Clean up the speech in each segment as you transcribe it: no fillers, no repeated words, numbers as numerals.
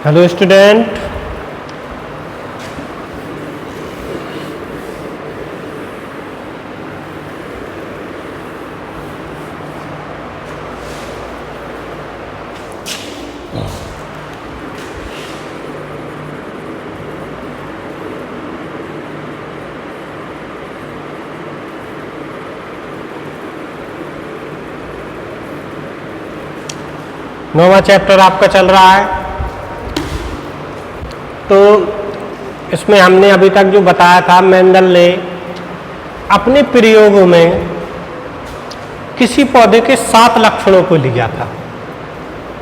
Hello student, नौवां chapter आपका चल रहा है। तो इसमें हमने अभी तक जो बताया था, मेंडल ने अपने प्रयोगों में किसी पौधे के 7 लक्षणों को लिया था।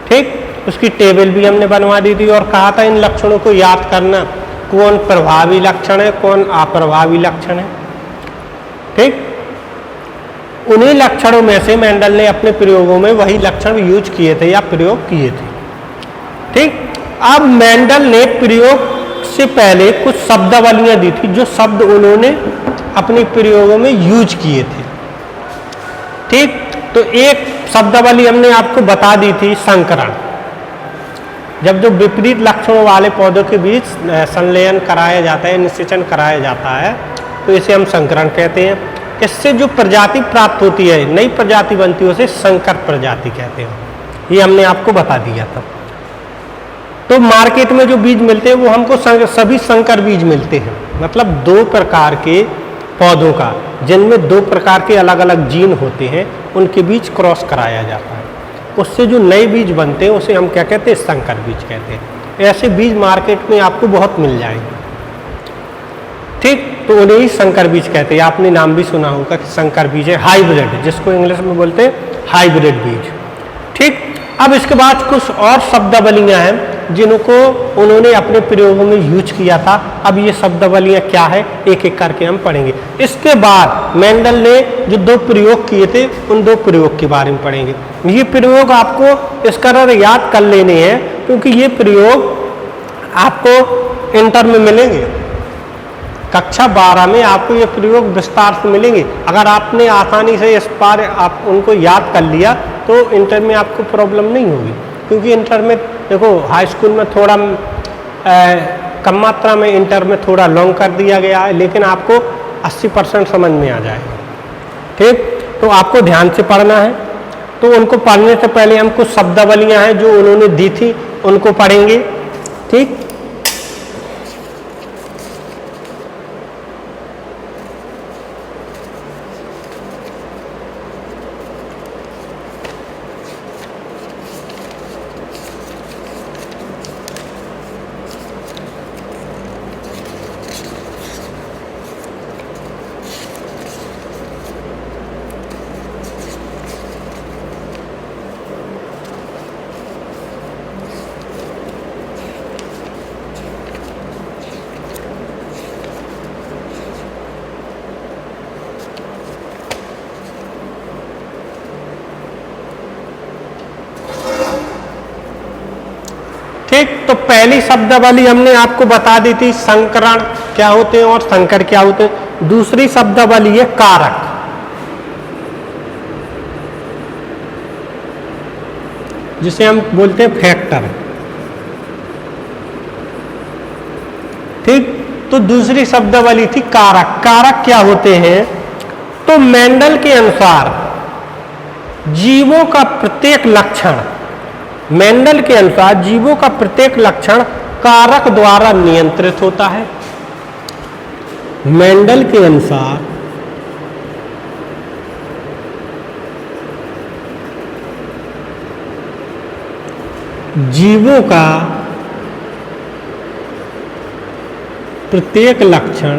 ठीक, उसकी टेबल भी हमने बनवा दी थी और कहा था इन लक्षणों को याद करना, कौन प्रभावी लक्षण है, कौन अप्रभावी लक्षण है। ठीक, उन्हीं लक्षणों में से मेंडल ने अपने प्रयोगों में वही लक्षण यूज किए थे या प्रयोग किए थे। ठीक, अब मेंडल ने प्रयोग से पहले कुछ शब्दावलियां दी थी, जो शब्द उन्होंने अपने प्रयोगों में यूज किए थे। ठीक, तो एक शब्दावली हमने आपको बता दी थी, संकरण। जब जो विपरीत लक्षणों वाले पौधों के बीच संलयन कराया जाता है, निषेचन कराया जाता है, तो इसे हम संकरण कहते हैं। इससे जो प्रजाति प्राप्त होती है, नई प्रजाति बनती है, उसे संकर प्रजाति कहते हैं। ये हमने आपको बता दिया था। तो मार्केट में जो बीज मिलते हैं वो हमको सभी संकर बीज मिलते हैं, मतलब 2 प्रकार के पौधों का, जिनमें 2 प्रकार के अलग अलग जीन होते हैं, उनके बीच क्रॉस कराया जाता है। उससे जो नए बीज बनते हैं उसे हम क्या कहते हैं, संकर बीज कहते हैं। ऐसे बीज मार्केट में आपको बहुत मिल जाएंगे। ठीक, तो उन्हें ही संकर बीज कहते हैं। आपने नाम भी सुना होगा कि संकर बीज है, हाइब्रिड, जिसको इंग्लिश में बोलते हैं हाइब्रिड बीज। ठीक, अब इसके बाद कुछ और शब्दावलियां हैं जिनको उन्होंने अपने प्रयोगों में यूज किया था। अब ये शब्दावलियां क्या है, एक एक करके हम पढ़ेंगे। इसके बाद मेंडल ने जो 2 प्रयोग किए थे, उन 2 प्रयोग के बारे में पढ़ेंगे। ये प्रयोग आपको इस तरह याद कर लेने हैं, क्योंकि ये प्रयोग आपको इंटर में मिलेंगे। कक्षा 12 में आपको ये प्रयोग विस्तार से मिलेंगे। अगर आपने आसानी से इस बार आप उनको याद कर लिया तो इंटर में आपको प्रॉब्लम नहीं होगी, क्योंकि इंटर में देखो, हाई स्कूल में थोड़ा कम मात्रा में, इंटर में थोड़ा लॉन्ग कर दिया गया है, लेकिन आपको 80% समझ में आ जाएगा। ठीक, तो आपको ध्यान से पढ़ना है। तो उनको पढ़ने से पहले हम कुछ शब्दावलियाँ हैं जो उन्होंने दी थी, उनको पढ़ेंगे। ठीक, ठीक, तो पहली शब्दावली हमने आपको बता दी थी, संकरण क्या होते हैं और संकर क्या होते हैं। दूसरी शब्दावली है कारक, जिसे हम बोलते हैं फैक्टर। ठीक, तो दूसरी शब्दावली थी कारक। कारक क्या होते हैं, तो मेंडल के अनुसार जीवों का प्रत्येक लक्षण, मेंडल के अनुसार जीवों का प्रत्येक लक्षण कारक द्वारा नियंत्रित होता है। मेंडल के अनुसार जीवों का प्रत्येक लक्षण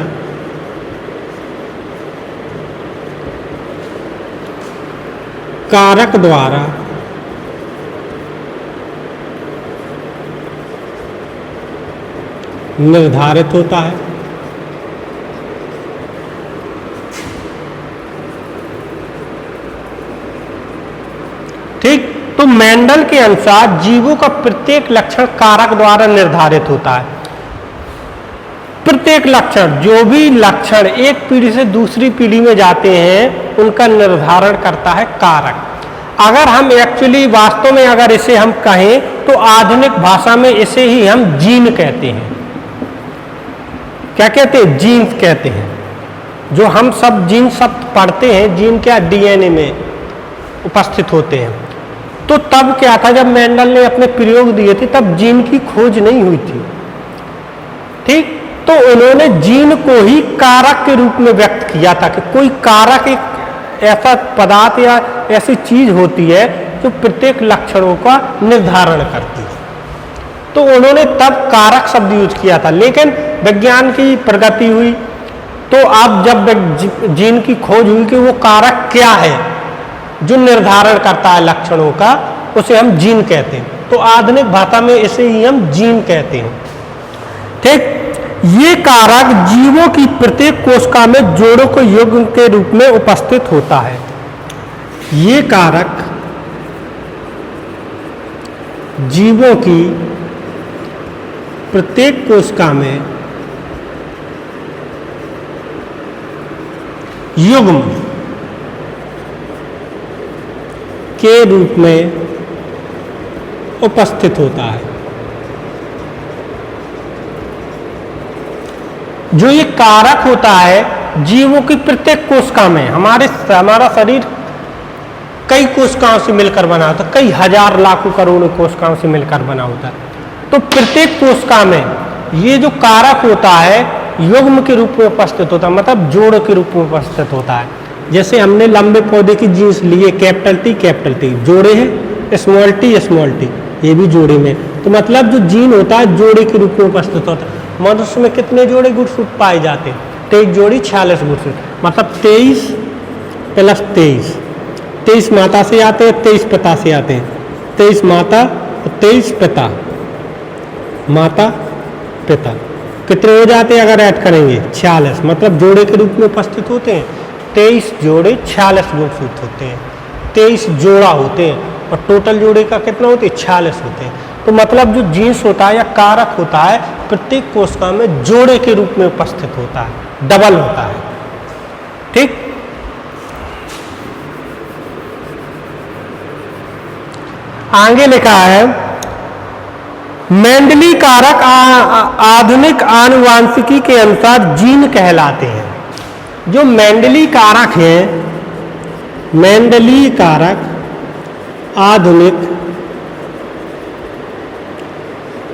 कारक द्वारा निर्धारित होता है। ठीक, तो मेंडल के अनुसार जीवों का प्रत्येक लक्षण कारक द्वारा निर्धारित होता है। प्रत्येक लक्षण, जो भी लक्षण एक पीढ़ी से दूसरी पीढ़ी में जाते हैं, उनका निर्धारण करता है कारक। अगर हम एक्चुअली वास्तव में अगर इसे हम कहें तो आधुनिक भाषा में इसे ही हम जीन कहते हैं। क्या कहते हैं? जीन्स कहते हैं। जो हम सब जीन शब्द पढ़ते हैं, जीन क्या डीएनए में उपस्थित होते हैं। तो तब क्या था, जब मेंडल ने अपने प्रयोग दिए थे तब जीन की खोज नहीं हुई थी। ठीक, तो उन्होंने जीन को ही कारक के रूप में व्यक्त किया था कि कोई कारक एक ऐसा पदार्थ या ऐसी चीज होती है जो प्रत्येक लक्षणों का निर्धारण करती है। तो उन्होंने तब कारक शब्द यूज किया था। लेकिन विज्ञान की प्रगति हुई तो अब जब जीन की खोज हुई कि वो कारक क्या है जो निर्धारण करता है लक्षणों का, उसे हम जीन कहते हैं। तो आधुनिक भाषा में इसे ही हम जीन कहते हैं। ठीक, ये कारक जीवों की प्रत्येक कोशिका में जोड़ों के युग्म के रूप में उपस्थित होता है। ये कारक जीवों की प्रत्येक कोशिका में युग्म के रूप में उपस्थित होता है। जो ये कारक होता है जीवों की प्रत्येक कोशिका में, हमारा शरीर कई कोशिकाओं से मिलकर बना होता है, कई हजार लाखों करोड़ों कोशिकाओं से मिलकर बना होता है। तो प्रत्येक कोशिका में ये जो कारक होता है युग्म के रूप में उपस्थित होता है, मतलब जोड़ के रूप में उपस्थित होता है। जैसे हमने लंबे पौधे की जीन्स लिए, कैपिटल टी जोड़े हैं, स्मॉल टी ये भी जोड़े में। तो मतलब जो जीन होता है जोड़े के रूप में उपस्थित होता है। मनुष्य में कितने जोड़े गुणसूत्र पाए जाते हैं? 23 जोड़ी 46 गुणसूत्र, मतलब 23 + 23। 23 माता से आते हैं, 23 पिता से आते हैं। 23 माता और 23 पिता, माता पिता कितने हो जाते हैं अगर ऐड करेंगे? 46, मतलब जोड़े के रूप में उपस्थित होते हैं। 23 जोड़े 46 गुणसूत्र होते हैं, 23 जोड़ा होते हैं और टोटल जोड़े का कितना होते हैं? 46 होते हैं। तो मतलब जो जीन्स होता है या कारक होता है प्रत्येक कोशिका में जोड़े के रूप में उपस्थित होता है, डबल होता है। ठीक, आगे लिखा है मेंडली कारक आधुनिक आनुवांशिकी के अनुसार जीन कहलाते हैं। जो मेंडली कारक हैं, मेंडली कारक आधुनिक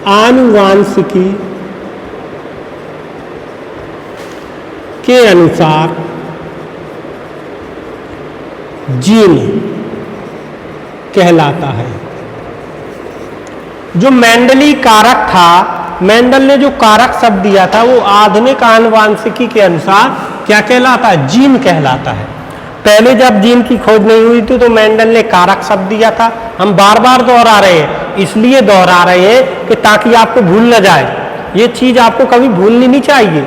आनुवांशिकी के अनुसार जीन कहलाता है। जो मेंडली कारक था, मेंडल ने जो कारक शब्द दिया था वो आधुनिक आनुवांशिकी के अनुसार क्या कहलाता है? जीन कहलाता है। पहले जब जीन की खोज नहीं हुई थी तो मेंडल ने कारक शब्द दिया था। हम बार बार दोहरा रहे हैं, इसलिए दोहरा रहे हैं कि ताकि आपको भूल न जाए। ये चीज आपको कभी भूलनी नहीं चाहिए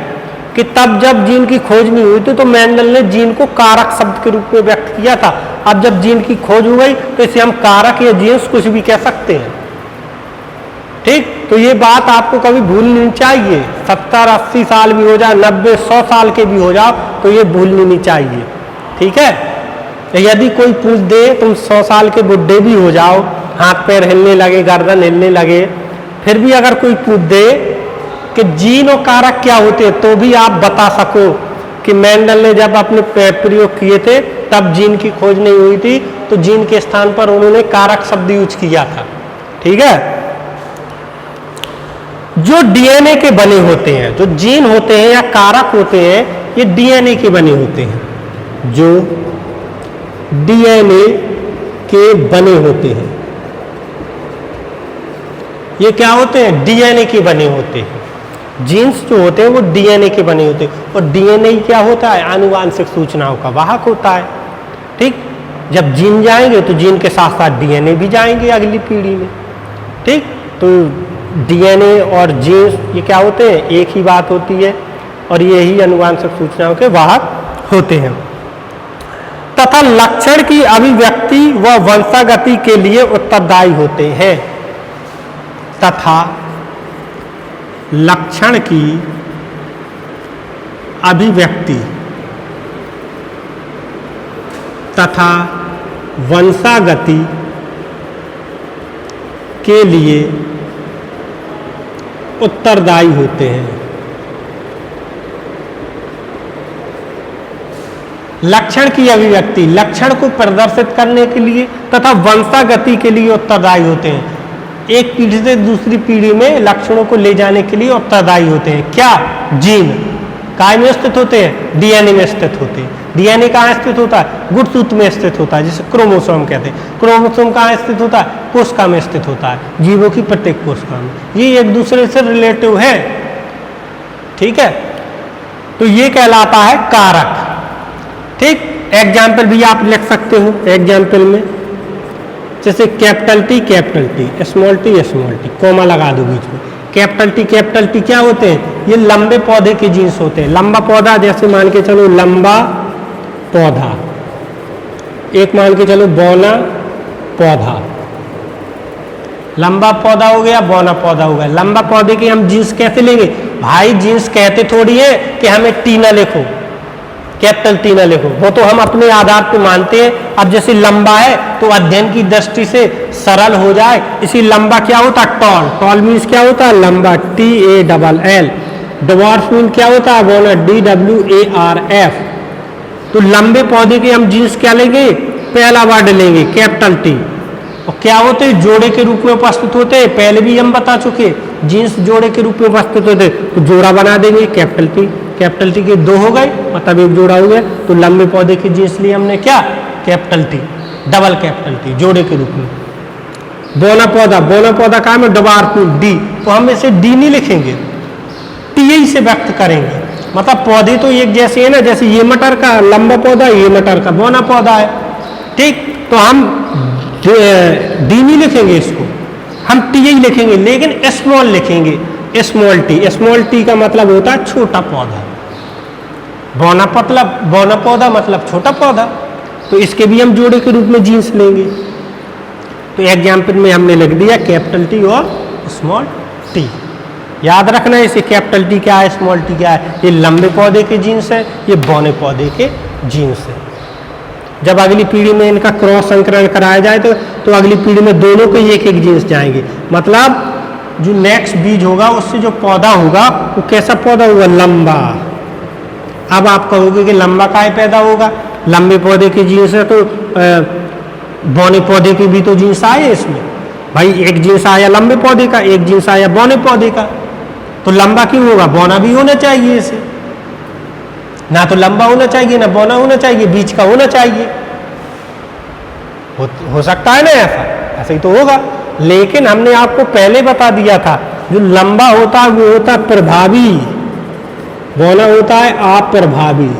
कि तब जब जीन की खोज नहीं हुई थी तो मेंडल ने जीन को कारक शब्द के रूप में व्यक्त किया था। अब जब जीन की खोज हो गई तो इसे हम कारक या जीन्स कुछ भी कह सकते हैं। ठीक, तो ये बात आपको कभी भूलनी नहीं चाहिए। 70-80 साल भी हो जाए, 90-100 साल के भी हो जाओ तो ये भूलनी नहीं चाहिए। ठीक है, यदि कोई पूछ दे, तुम 100 साल के बुढ़े भी हो जाओ, हाथ पैर हिलने लगे, गर्दन हिलने लगे, फिर भी अगर कोई पूछ दे कि जीन और कारक क्या होते हैं तो भी आप बता सको कि मेंडल ने जब अपने प्रयोग किए थे तब जीन की खोज नहीं हुई थी, तो जीन के स्थान पर उन्होंने कारक शब्द यूज किया था। ठीक है, जो डीएनए के बने होते हैं, जो जीन होते हैं या कारक होते हैं, ये डीएनए के बने होते हैं। जो डीएनए के बने होते हैं, ये क्या होते हैं? डीएनए के बने होते हैं। जीन्स जो होते हैं वो डीएनए के बने होते हैं। और डीएनए क्या होता है? आनुवांशिक सूचनाओं का वाहक होता है। ठीक, जब जीन जाएंगे तो जीन के साथ साथ डीएनए भी जाएंगे अगली पीढ़ी में। ठीक, तो डीएनए और जीन्स ये क्या होते हैं? एक ही बात होती है और ये ही आनुवांशिक सूचनाओं के वाहक होते हैं। तथा लक्षण की अभिव्यक्ति व वंशागति के लिए उत्तरदायी होते हैं। तथा लक्षण की अभिव्यक्ति तथा वंशागति के लिए उत्तरदायी होते हैं। लक्षण की अभिव्यक्ति, लक्षण को प्रदर्शित करने के लिए तथा वंशागति के लिए उत्तरदायी होते हैं। एक पीढ़ी से दूसरी पीढ़ी में लक्षणों को ले जाने के लिए उत्तरदायी होते हैं। क्या? जीन। काय में स्थित होते हैं? डीएनए में स्थित होते हैं। डीएनए कहाँ स्थित होता है? गुणसूत्र में स्थित होता है, जिसे क्रोमोसोम कहते हैं। क्रोमोसोम कहाँ स्थित होता है? कोशिका में स्थित होता है, जीवों की प्रत्येक कोशिका में। ये एक दूसरे से रिलेटिव है, ठीक है। तो ये कहलाता है कारक, ठीक। एग्जाम्पल भी आप लिख सकते हो एग्जाम्पल में, जैसे capital T, small T, comma लगा दो बीच में। कैपिटल टी क्या होते हैं? ये लंबे पौधे के जीन्स होते हैं। लंबा पौधा, जैसे मान के चलो लंबा पौधा, एक मान के चलो बौना पौधा। लंबा पौधा हो गया, बौना पौधा हो गया। लंबा पौधे के हम जीन्स कैसे लेंगे? भाई जीन्स कहते थोड़ी है कि हमें टी ना लिखो, कैपिटल टी ना लिखो, वो तो हम अपने आधार पे मानते हैं। अब जैसे लंबा है तो अध्ययन की दृष्टि से सरल हो जाए, इसी लंबा क्या होता है? टॉल। टॉल मीन्स क्या होता है? लंबा, TALL। डवार्फ मीन क्या होता है? बौना, DWARF। तो लंबे पौधे के हम जीन्स क्या लेंगे? पहला वर्ड लेंगे कैपिटल टी। और क्या होते हैं? जोड़े के रूप में उपस्थित होते हैं। पहले भी हम बता चुके, जीन्स जोड़े के रूप में उपस्थित होते, तो जोड़ा बना देंगे कैपिटल टी। कैपिटल टी के दो हो गए, मतलब एक जोड़ा हो गया। तो लंबे पौधे की जीन्स लिए हमने क्या? Capital T, double capital T, जोड़े के रूप में। बौना पौधा का है डवार्फ डी, तो हम इसे डी नहीं लिखेंगे, टी से व्यक्त करेंगे। मतलब पौधे तो एक जैसे है ना, जैसे ये मटर का लंबा पौधा, ये मटर का बौना पौधा है, ठीक। तो हम डी नहीं लिखेंगे, इसको हम टी ही लिखेंगे, लेकिन स्मॉल लिखेंगे, स्मॉल टी का मतलब होता है छोटा पौधा। बौना पौधा मतलब छोटा पौधा, तो इसके भी हम जोड़े के रूप में जीन्स लेंगे। तो एग्जाम्पल में हमने लिख दिया कैपिटल टी और स्मॉल टी। याद रखना है इसे, कैपिटल टी क्या है, स्मॉल टी क्या है। ये लंबे पौधे के जीन्स है, ये बौने पौधे के जीन्स है। जब अगली पीढ़ी में इनका क्रॉस संकरण कराया जाए तो अगली पीढ़ी में दोनों के एक एक जीन्स जाएंगे। मतलब जो नेक्स्ट बीज होगा उससे जो पौधा होगा वो कैसा पौधा होगा? लंबा। अब आप कहोगे कि लंबा काहे पैदा होगा? लंबे पौधे की जीन्स है तो बौने पौधे की भी तो जीन्स आए इसमें। भाई एक जीन्स आया लंबे पौधे का, एक जीन्स आया बौने पौधे का, तो लंबा क्यों होगा? बौना भी होना चाहिए इसे। ना तो लंबा होना चाहिए ना बौना होना चाहिए, बीच का होना चाहिए। हो सकता है ना ऐसा ही तो होगा। लेकिन हमने आपको पहले बता दिया था, जो लंबा होता है वो होता है प्रभावी, बौना होता है अप्रभावी।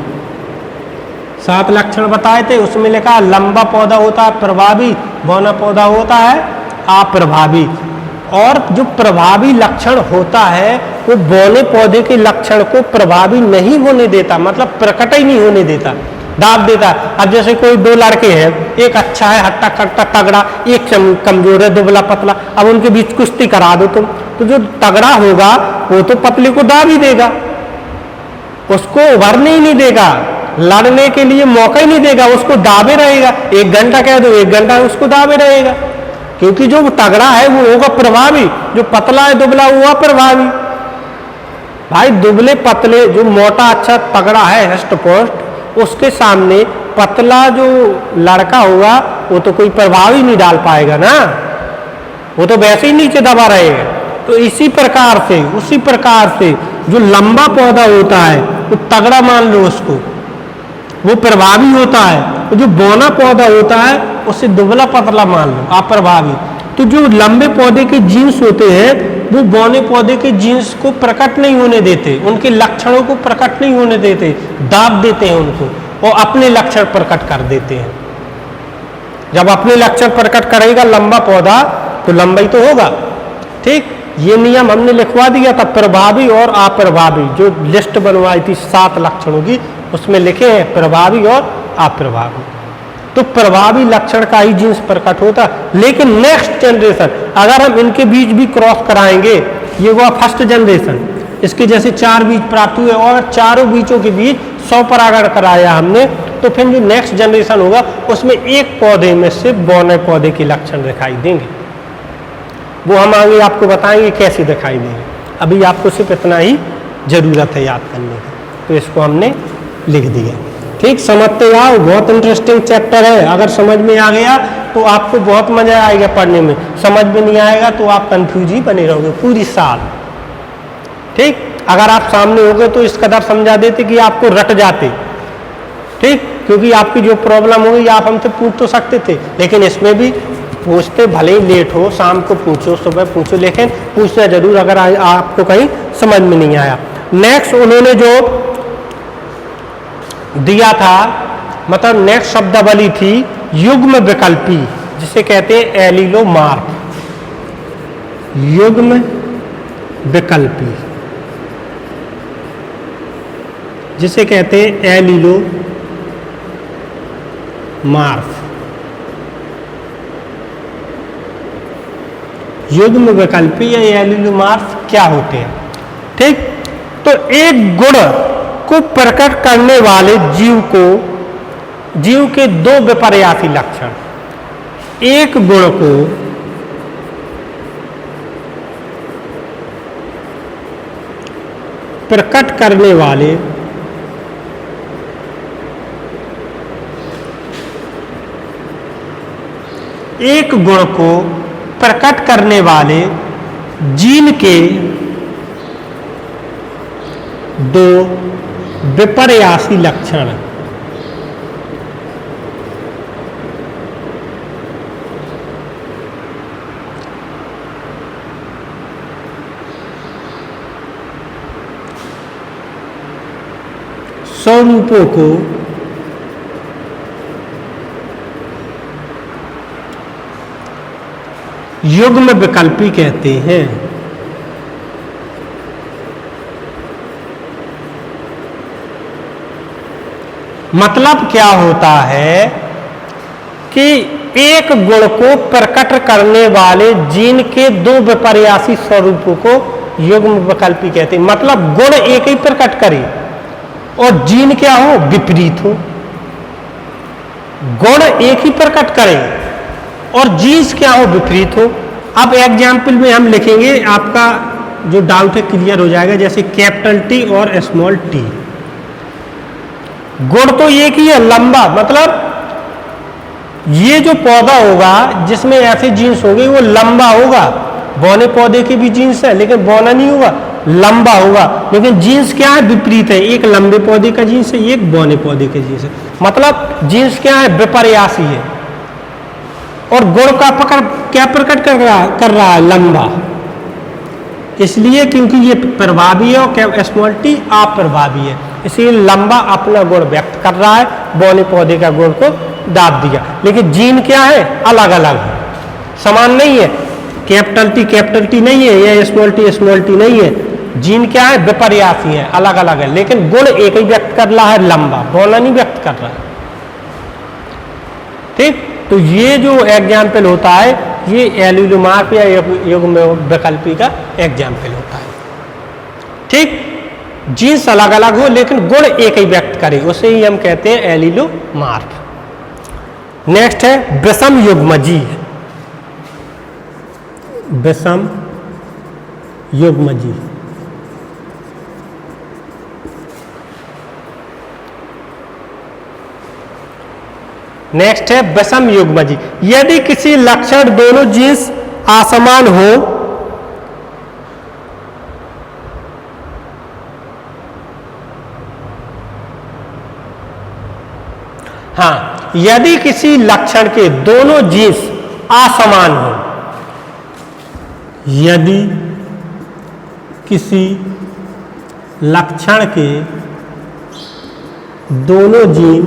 7 लक्षण बताए थे, उसमें लिखा लंबा पौधा होता है प्रभावी, बौना पौधा होता है अप्रभावी। और जो प्रभावी लक्षण होता है वो बौने पौधे के लक्षण को प्रभावी नहीं होने देता, मतलब प्रकट ही नहीं होने देता, दाब देता। अब जैसे कोई 2 लड़के हैं, एक अच्छा है हट्टा कट्टा तगड़ा, एक कमजोर है दुबला पतला, अब उनके बीच कुश्ती करा दो तुम, तो जो तगड़ा होगा वो तो पतले को दाब ही देगा, उसको उभरने ही नहीं देगा, लड़ने के लिए मौका ही नहीं देगा, उसको दाबे रहेगा। 1 घंटा कह दो 1 घंटा उसको दाबे रहेगा, क्योंकि जो तगड़ा है वो होगा प्रभावी, जो पतला है दुबला वो अप्रभावी। भाई दुबले पतले, जो मोटा अच्छा तगड़ा है हष्ट पुष्ट, उसके सामने पतला जो लड़का होगा वो तो कोई प्रभाव ही नहीं डाल पाएगा ना, वो तो वैसे ही नीचे दबा रहेगा। तो उसी प्रकार से जो लंबा पौधा होता है वो तगड़ा मान लो उसको, वो प्रभावी होता है। तो जो बौना पौधा होता है उसे दुबला पतला मान लो, अप्रभावी। तो जो लंबे पौधे के जीन्स होते हैं वो बौने पौधे के जीन्स को प्रकट नहीं होने देते, उनके लक्षणों को प्रकट नहीं होने देते, दाब देते हैं उनको और अपने लक्षण प्रकट कर देते हैं। जब अपने लक्षण प्रकट करेगा लंबा पौधा तो लंबा ही तो होगा, ठीक। ये नियम हमने लिखवा दिया था, प्रभावी और अप्रभावी। जो लिस्ट बनवाई थी 7 लक्षणों की, उसमें लिखे हैं प्रभावी और अप्रभावी। तो प्रभावी लक्षण का ही जीन्स प्रकट होता। लेकिन नेक्स्ट जनरेशन, अगर हम इनके बीच भी क्रॉस कराएंगे, ये हुआ फर्स्ट जनरेशन, इसके जैसे 4 बीज प्राप्त हुए और चारों बीजों के बीच 100 परागण कराया हमने, तो फिर जो नेक्स्ट जनरेशन होगा उसमें एक पौधे में से बौने पौधे के लक्षण दिखाई देंगे। वो हम आगे आपको बताएंगे कैसे दिखाई देंगे। अभी आपको सिर्फ इतना ही जरूरत है याद करने की, तो इसको हमने लिख दिया। ठीक, समझते जाओ, बहुत इंटरेस्टिंग चैप्टर है। अगर समझ में आ गया तो आपको बहुत मजा आएगा पढ़ने में, समझ में नहीं आएगा तो आप कंफ्यूज ही बने रहोगे पूरी साल। ठीक, अगर आप सामने होगे तो इस कदर समझा देते कि आपको रट जाते। ठीक, क्योंकि आपकी जो प्रॉब्लम होगी आप हमसे पूछ तो सकते थे, लेकिन इसमें भी पूछते, भले ही लेट हो, शाम को पूछो, सुबह पूछो, लेकिन पूछना जरूर अगर आपको कहीं समझ में नहीं आया। नेक्स्ट उन्होंने जो दिया था, मतलब नेक्स्ट शब्दावली थी युग्म विकल्पी, जिसे कहते हैं एलिलोमार्फ। युग्म विकल्पी जिसे कहते हैं एलिलोमार्फ। युग्म विकल्पी या एलिलोमार्फ क्या होते हैं? ठीक, तो एक गुण को प्रकट करने वाले जीव के दो विपर्यासी लक्षण, एक गुण को प्रकट करने वाले जीन के दो विपर्यासी लक्षण। स्वरूपों को युग्म विकल्पी कहते हैं। मतलब क्या होता है कि एक गुण को प्रकट करने वाले जीन के दो विपर्यासी स्वरूपों को युग्म विकल्पी कहते हैं। मतलब गुण एक ही प्रकट करे और जीन क्या हो, विपरीत हो। गुण एक ही प्रकट करे और जीन्स क्या हो, विपरीत हो। अब एग्जाम्पल में हम लिखेंगे, आपका जो डाउट है क्लियर हो जाएगा। जैसे कैपिटल टी और स्मॉल टी, गुण तो एक ही है, लंबा। मतलब ये जो पौधा होगा जिसमें ऐसे जीन्स होंगे वो लंबा होगा। बौने पौधे के भी जीन्स है लेकिन बौना नहीं होगा, लंबा होगा। लेकिन जीन्स क्या है, विपरीत है। एक लंबे पौधे का जीन्स है, एक बौने पौधे के जीन्स है। मतलब जीन्स क्या है, विपर्यासी है। और गुण का क्या प्रकट कर रहा है, लंबा। इसलिए क्योंकि ये प्रभावी है और स्मॉल टी अप्रभावी है, इसलिए लंबा अपना गुण व्यक्त कर रहा है, बौने पौधे का गुण को दाब दिया। लेकिन जीन क्या है, अलग अलग है, समान नहीं है। कैपिटल टी नहीं है या स्मॉल टी नहीं है। जीन क्या है, विपर्यासी है, अलग अलग है। लेकिन गुण एक ही व्यक्त कर रहा है, लंबा, बौना नहीं व्यक्त कर रहा है। ठीक, तो ये जो एग्जाम्पल होता है ये एलिलोमार्फ या युग्म विकल्पी का एग्जाम्पल होता है। ठीक, जीन्स अलग अलग हो लेकिन गुण एक ही व्यक्त करे, उसे ही हम कहते हैं एलिलोमार्फ। नेक्स्ट है विषम युग्मजी। विषम युग्मजी नेक्स्ट है विषम युग्मजी। यदि किसी लक्षण दोनों जीन्स असमान हो, हाँ, यदि किसी लक्षण के दोनों जीन्स असमान हो, यदि किसी लक्षण के दोनों जीन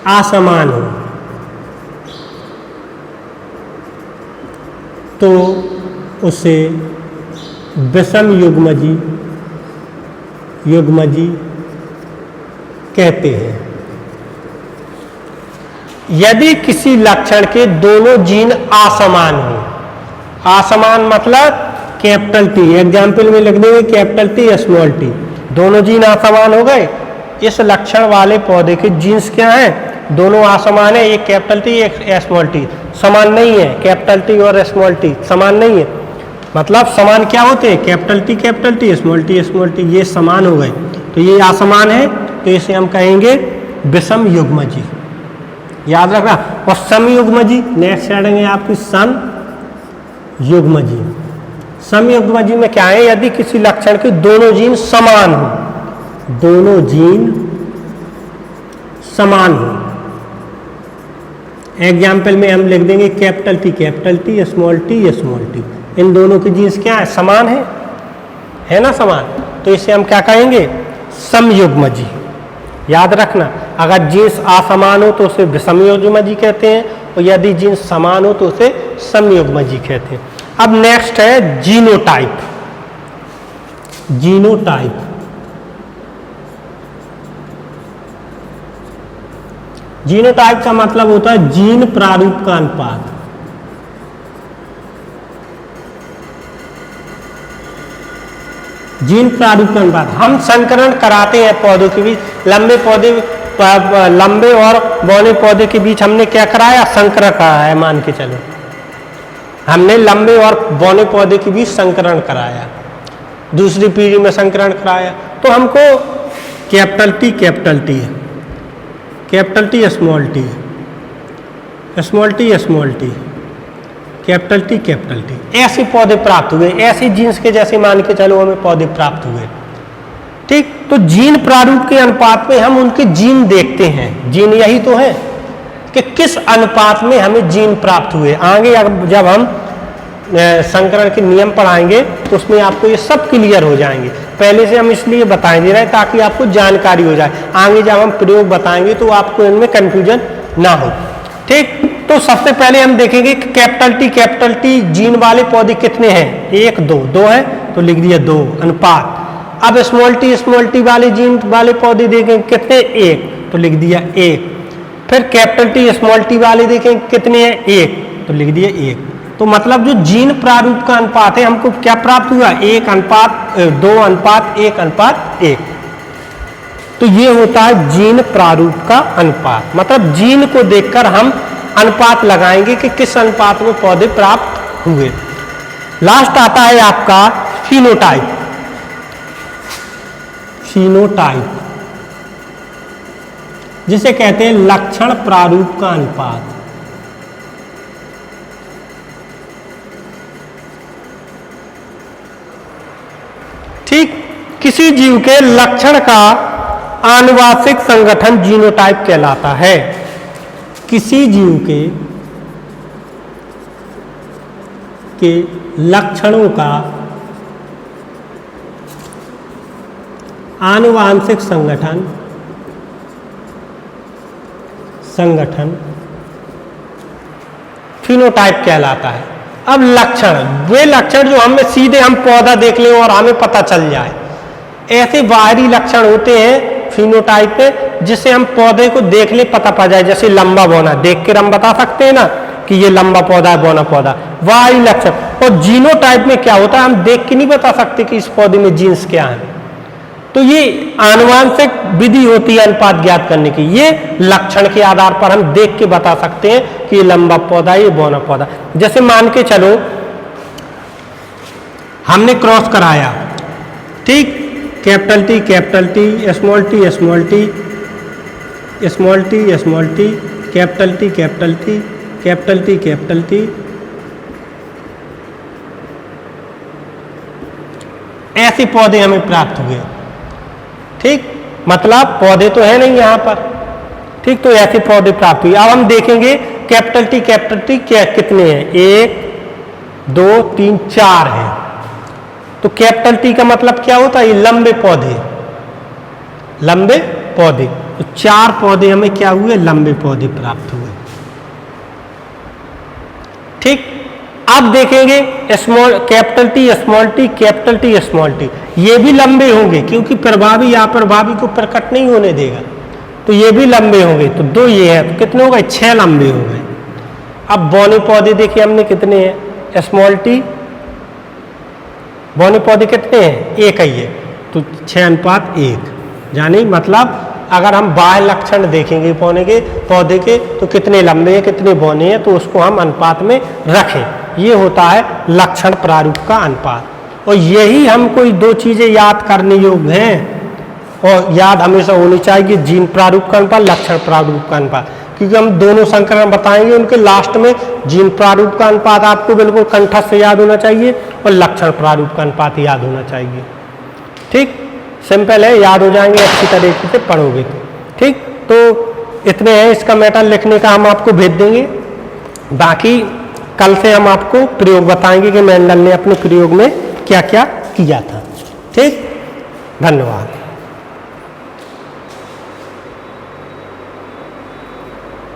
असमान हो तो उसे विषम युग्मजी कहते हैं। यदि किसी लक्षण के दोनों जीन असमान हो, असमान मतलब कैपिटल टी, एग्जाम्पल में लिख देंगे कैपिटल टी स्मॉल टी, दोनों जीन असमान हो गए। इस लक्षण वाले पौधे के जीन्स क्या हैं? दोनों असमान है, एक कैपिटल टी एक स्मॉल टी, समान नहीं है। कैपिटल टी और स्मॉल टी समान नहीं है, मतलब समान क्या होते हैं? कैपिटल टी स्मॉल टी, ये समान हो गए। तो ये असमान है, तो इसे हम कहेंगे विषम युग्मजी, याद रखना। और सम युग्मजी नेक्स्ट चढ़ेंगे आपकी सम युग्मजी। सम युग्मजी में क्या है? यदि किसी लक्षण के दोनों जीन समान हो, दोनों जीन समान हो। एग्जाम्पल में हम लिख देंगे कैपिटल टी स्मॉल टी, इन दोनों के जीन्स क्या है? समान है ना, समान। तो इसे हम क्या कहेंगे? समयुग्मजी। याद रखना, अगर जीन्स असमान हो तो उसे विषमयुग्मजी कहते हैं, और यदि जीन्स समान हो तो उसे समयुग्मजी कहते हैं। अब नेक्स्ट है जीनोटाइप। जीनोटाइप जीनोटाइप का मतलब होता है जीन प्रारूप का अनुपात। जीन प्रारूप का अनुपात, हम संकरण कराते हैं पौधों के बीच, लंबे और बौने पौधे के बीच हमने क्या कराया? संकरण कराया। मान के चलो हमने लंबे और बौने पौधे के बीच संकरण कराया, दूसरी पीढ़ी में संकरण कराया, तो हमको capital T small T, capital T, ऐसे पौधे प्राप्त हुए, ऐसे जीन्स के जैसे मान के चलो हमें पौधे प्राप्त हुए। ठीक, तो जीन प्रारूप के अनुपात में हम उनके जीन देखते हैं। जीन यही तो है कि किस अनुपात में हमें जीन प्राप्त हुए। आगे जब हम संकरण के नियम पढ़ाएंगे तो उसमें आपको ये सब क्लियर हो जाएंगे। पहले से हम इसलिए बताए दे रहे हैं ताकि आपको जानकारी हो जाए, आगे जब हम प्रयोग बताएंगे तो आपको इनमें कंफ्यूजन ना हो। ठीक, तो सबसे पहले हम देखेंगे कि कैपिटल टी जीन वाले पौधे कितने हैं? 1 2 है तो लिख दिया 2 अनुपात। अब स्मॉल टी वाले जीन वाले पौधे देखेंगे कितने? 1 तो लिख दिया 1। फिर कैपिटल टी स्मॉल टी वाले देखेंगे कितने हैं? 1 तो लिख दिया 1। तो मतलब जो जीन प्रारूप का अनुपात है हमको क्या प्राप्त हुआ? 1:2:1:1। तो ये होता है जीन प्रारूप का अनुपात। मतलब जीन को देखकर हम अनुपात लगाएंगे कि किस अनुपात में पौधे प्राप्त हुए। लास्ट आता है आपका फिनोटाइप। जिसे कहते हैं लक्षण प्रारूप का अनुपात। ठीक, किसी जीव के लक्षण का आनुवांशिक संगठन जीनोटाइप कहलाता है। किसी जीव के लक्षणों का आनुवांशिक संगठन फिनोटाइप कहलाता है। अब लक्षण, वे लक्षण जो हमें सीधे हम पौधा देख लें और हमें पता चल जाए, ऐसे बाहरी लक्षण होते हैं फिनोटाइप पे जिससे हम पौधे को देख ले पता पा जाए। जैसे लंबा बौना, देख कर हम बता सकते हैं ना कि ये लंबा पौधा है, बौना पौधा, बाहरी लक्षण। और जीनोटाइप में क्या होता है? हम देख के नहीं बता सकते कि इस पौधे में जीन्स क्या है। तो ये आनुवांशिक विधि होती है अनुपात ज्ञात करने की। ये लक्षण के आधार पर हम देख के बता सकते हैं कि ये लंबा पौधा, ये बौना पौधा। जैसे मान के चलो हमने क्रॉस कराया, ठीक, capital T small T, capital T, ऐसे पौधे हमें प्राप्त हुए। ठीक, मतलब पौधे तो है नहीं यहाँ पर। ठीक, तो ऐसे पौधे प्राप्त हुए। अब हम देखेंगे कैपिटल टी क्या कितने हैं? 1 2 3 4 है। तो कैपिटल टी का मतलब क्या होता है? ये लंबे पौधे, तो 4 पौधे हमें क्या हुए? लंबे पौधे प्राप्त हुए। ठीक, अब देखेंगे कैपिटल टी स्मॉल टी, ये भी लंबे होंगे क्योंकि प्रभावी या प्रभावी को प्रकट नहीं होने देगा, तो ये भी लंबे होंगे। तो 2 ये है, तो कितने हो गए? 6 लंबे हो गए। अब बौने पौधे देखिए हमने कितने हैं? स्मॉल टी बौने पौधे कितने हैं? 1 ही है, तो 6:1, यानी मतलब अगर हम बाह्य लक्षण देखेंगे पौधे के तो कितने लंबे हैं कितने बौने हैं, तो उसको हम अनुपात में रखें। ये होता है लक्षण प्रारूप का अनुपात। और यही हम कोई दो चीज़ें याद करने योग्य हैं और याद हमेशा होनी चाहिए, जीन प्रारूप का अनुपात, लक्षण प्रारूप का अनुपात। क्योंकि हम दोनों संकरण बताएंगे, उनके लास्ट में जीन प्रारूप का अनुपात आपको बिल्कुल कंठस्थ से याद होना चाहिए और लक्षण प्रारूप का अनुपात याद होना चाहिए। ठीक, सिंपल है, याद हो जाएंगे अच्छी तरीके से पढ़ोगे तो। ठीक, तो इतने हैं, इसका मैटर लिखने का हम आपको भेज देंगे। बाकी कल से हम आपको प्रयोग बताएंगे कि मेंडल ने अपने प्रयोग में क्या क्या किया था। ठीक, धन्यवाद।